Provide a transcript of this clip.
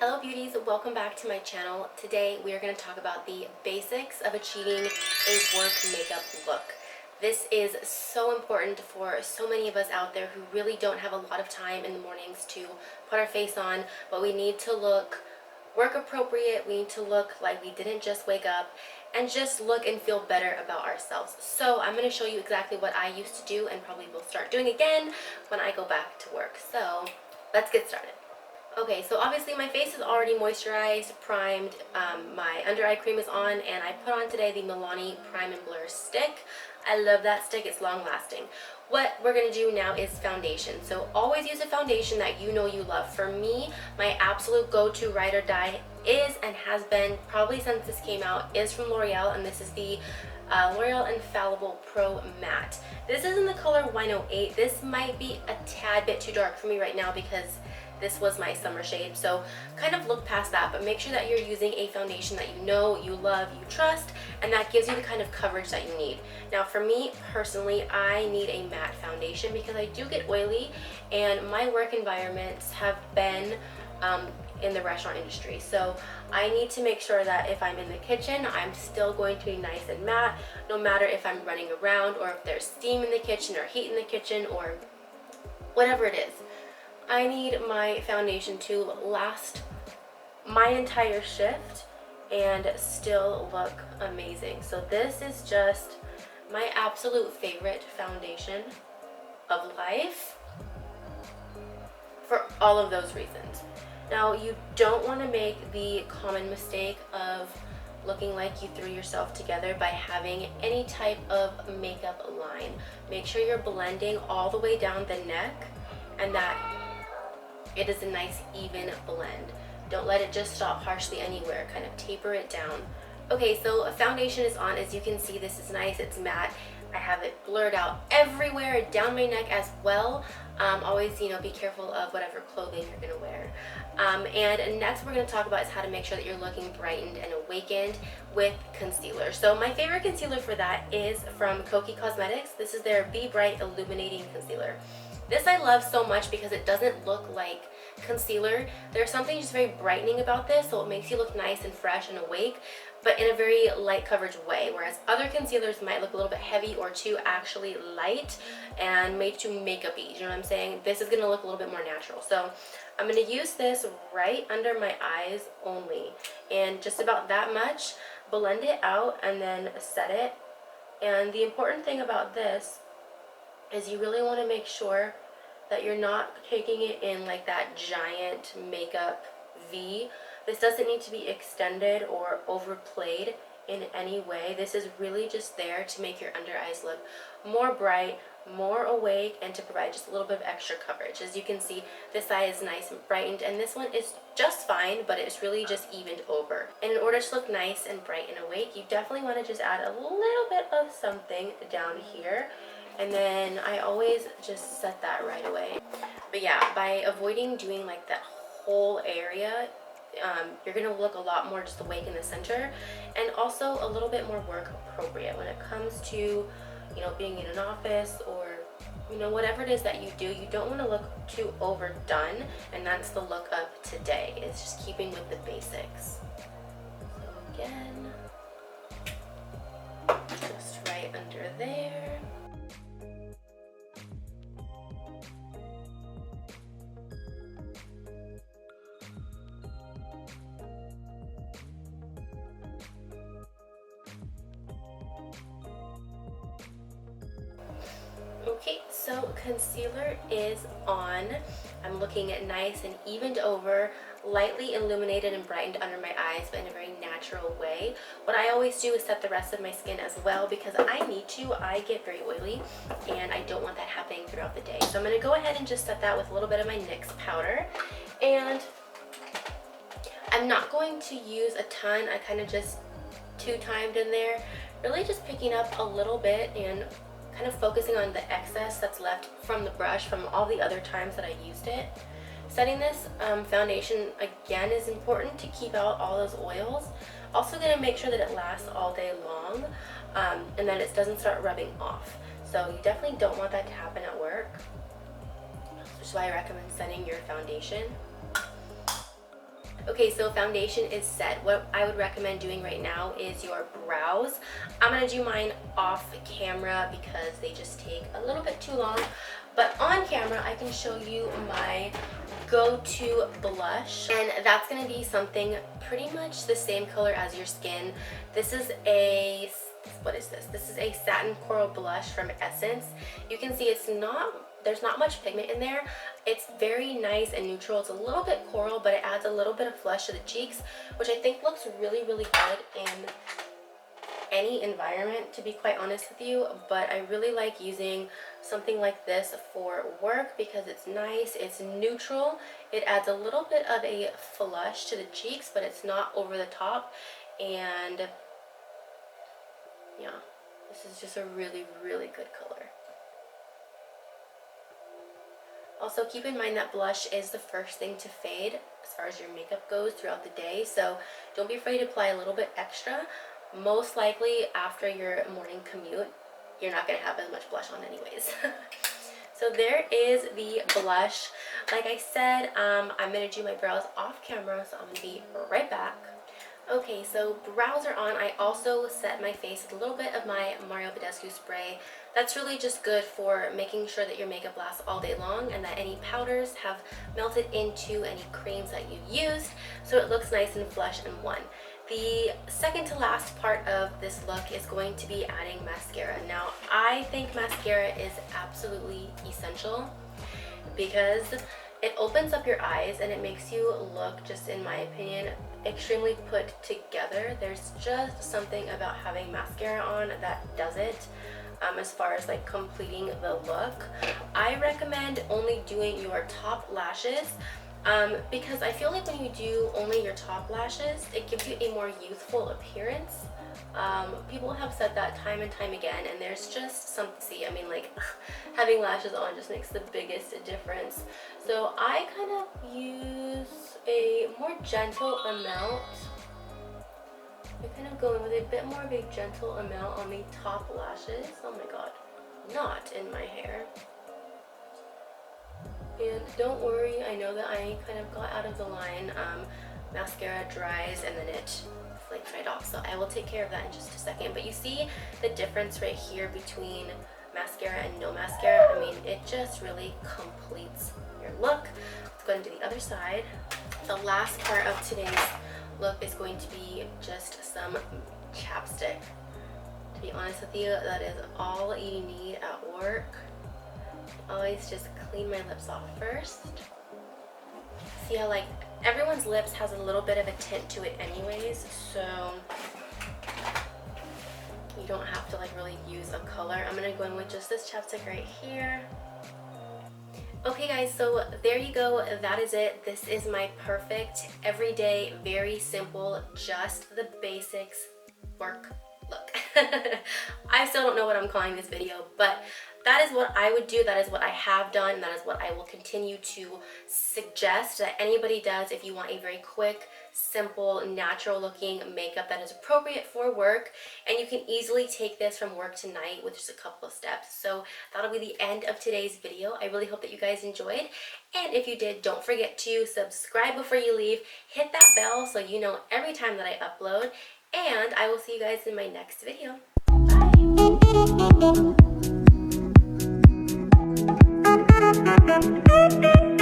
Hello beauties, welcome back to my channel. Today we are going to talk about the basics of achieving a work makeup look. This is so important for so many of us out there who really don't have a lot of time in the mornings to put our face on, but we need to look work appropriate. We need to look like we didn't just wake up and just look and feel better about ourselves. So I'm going to show you exactly what I used to do and probably will start doing again when I go back to work. So let's get started. Okay, so obviously my face is already moisturized, primed, my under eye cream is on, and I put on today the Milani Prime and Blur stick. I love that stick, it's long lasting. What we're going to do now is foundation. So always use a foundation that you know you love. For me, my absolute go-to ride or die is and has been, probably since this came out, is from L'Oreal, and this is the L'Oreal Infallible Pro Matte. This is in the color 108. This might be a tad bit too dark for me right now because this was my summer shade, so kind of look past that, but make sure that you're using a foundation that you know, you love, you trust, and that gives you the kind of coverage that you need. Now for me personally, I need a matte foundation because I do get oily, and my work environments have been in the restaurant industry, so I need to make sure that if I'm in the kitchen, I'm still going to be nice and matte, no matter if I'm running around or if there's steam in the kitchen or heat in the kitchen or whatever it is. I need my foundation to last my entire shift and still look amazing. So this is just my absolute favorite foundation of life for all of those reasons. Now, you don't want to make the common mistake of looking like you threw yourself together by having any type of makeup line. Make sure you're blending all the way down the neck and that it is a nice even blend. Don't let it just stop harshly anywhere, kind of taper it down. Okay, so a foundation is on. As you can see, this is nice, it's matte. I have it blurred out everywhere, down my neck as well. Always, be careful of whatever clothing you're gonna wear. And next we're gonna talk about is how to make sure that you're looking brightened and awakened with concealer. So my favorite concealer for that is from Kokie Cosmetics. This is their Be Bright Illuminating Concealer. This I love so much because it doesn't look like concealer. There's something just very brightening about this, so it makes you look nice and fresh and awake, but in a very light coverage way, whereas other concealers might look a little bit heavy or too actually light and made too makeup-y, you know what I'm saying? This is gonna look a little bit more natural. So I'm gonna use this right under my eyes only, and just about that much, blend it out and then set it. And the important thing about this is you really want to make sure that you're not taking it in like that giant makeup V. This doesn't need to be extended or overplayed in any way. This is really just there to make your under eyes look more bright, more awake, and to provide just a little bit of extra coverage. As you can see, this eye is nice and brightened, and this one is just fine, but it's really just evened over. And in order to look nice and bright and awake, you definitely want to just add a little bit of something down here. And then I always just set that right away. But yeah, by avoiding doing like that whole area, you're gonna look a lot more just awake in the center, and also a little bit more work appropriate when it comes to, being in an office or, whatever it is that you do. You don't want to look too overdone, and that's the look of today. It's just keeping with the basics. So again, just right under there. Okay, so concealer is on. I'm looking at nice and evened over, lightly illuminated and brightened under my eyes, but in a very natural way. What I always do is set the rest of my skin as well because I need to. I get very oily and I don't want that happening throughout the day. So I'm going to go ahead and just set that with a little bit of my NYX powder. And I'm not going to use a ton. I kind of just two-timed in there, really just picking up a little bit and kind of focusing on the excess that's left from the brush from all the other times that I used it. Setting this foundation again is important to keep out all those oils. Also going to make sure that it lasts all day long and that it doesn't start rubbing off. So you definitely don't want that to happen at work. Which is why I recommend setting your foundation Okay, so foundation is set. What I would recommend doing right now is your brows. I'm gonna do mine off camera because they just take a little bit too long. But on camera, I can show you my go-to blush. And that's gonna be something pretty much the same color as your skin. This is a, what is this? This is a satin coral blush from Essence. You can see there's not much pigment in there. It's very nice and neutral. It's a little bit coral, but it adds a little bit of flush to the cheeks, which I think looks really, really good in any environment, to be quite honest with you. But I really like using something like this for work because it's nice, it's neutral, it adds a little bit of a flush to the cheeks, but it's not over the top. And yeah, this is just a really, really good color. Also, keep in mind that blush is the first thing to fade as far as your makeup goes throughout the day, so don't be afraid to apply a little bit extra. Most likely after your morning commute, you're not going to have as much blush on anyways. So there is the blush. Like I said, I'm going to do my brows off camera, so I'm going to be right back. Okay, so brows are on. I also set my face with a little bit of my Mario Badescu spray. That's really just good for making sure that your makeup lasts all day long and that any powders have melted into any creams that you've used, so it looks nice and flush in one. The second to last part of this look is going to be adding mascara. Now, I think mascara is absolutely essential because it opens up your eyes and it makes you look, just in my opinion, extremely put together. There's just something about having mascara on that does it. As far as like completing the look, I recommend only doing your top lashes because I feel like when you do only your top lashes, it gives you a more youthful appearance. People have said that time and time again, and there's just some, see, I mean, like having lashes on just makes the biggest difference. So I kind of use a more gentle amount. I kind of go in with a bit more of a gentle amount on the top lashes. Oh my god, not in my hair. And don't worry, I know that I kind of got out of the line. Mascara dries and then it flakes right off, so I will take care of that in just a second. But you see the difference right here between mascara and no mascara. I mean, it just really completes your look. Let's go into the other side. The last part of today's look is going to be just some chapstick. To be honest with you, that is all you need at work. Always just clean my lips off first. See how like everyone's lips has a little bit of a tint to it anyways, so you don't have to like really use a color. I'm gonna go in with just this chapstick right here. Okay guys, so there you go, that is it. This is my perfect, everyday, very simple, just the basics work look. I still don't know what I'm calling this video, but that is what I would do, that is what I have done, and that is what I will continue to suggest that anybody does if you want a very quick, simple, natural looking makeup that is appropriate for work. And you can easily take this from work to night with just a couple of steps. So that'll be the end of today's video. I really hope that you guys enjoyed, and if you did, don't forget to subscribe before you leave, hit that bell so you know every time that I upload, and I will see you guys in my next video. Bye!